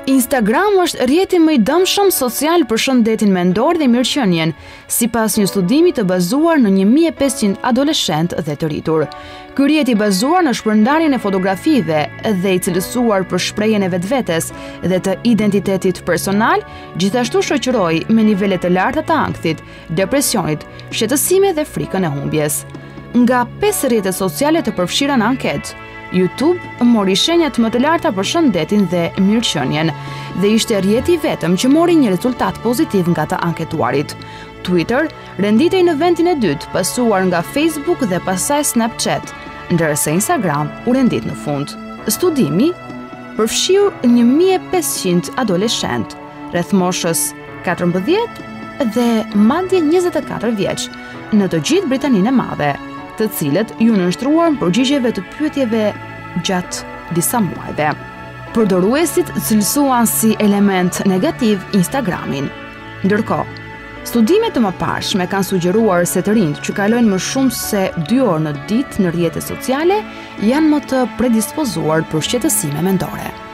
Instagram është rrjeti më i dëmshëm social për shëndetin mendor dhe mirëqenien, sipas një studimi të bazuar në 1500 adoleshentë dhe të rritur. Ky rrjet i bazuar në shpërndarjen e fotografive dhe i cilësuar për shprehjen e vetvetes dhe të identitetit personal, gjithashtu shoqëroi me nivele të larta të ankthit, depresionit, shqetësime dhe frikën e humbjes. Nga 5 rrjetet sociale të përfshira në anketë, YouTube mori shenjat më të larta për shëndetin dhe mirëqenien dhe ishte rrjeti i vetëm që mori një rezultat pozitiv nga të anketuarit. Twitter renditej në vendin e dytë, pasuar nga Facebook dhe pastaj Snapchat, ndërsa Instagram u rendit në fund. Studimi përfshiu 1500 adoleshentë, rreth moshës 14 dhe madje 24 vjeç, në të gjithë Britaninë e Madhe, të cilët ju nënshtruan përgjigjeve të pyetjeve gjatë disa muajve. Përdoruesit cilësuan si element negativ Instagramin. Ndërkohë, studimet të mëparshme kanë sugjeruar se të rinjt që kalojnë më shumë se 2 orë në ditë në rrjetet sociale janë më të predispozuar për shqetësime mendore.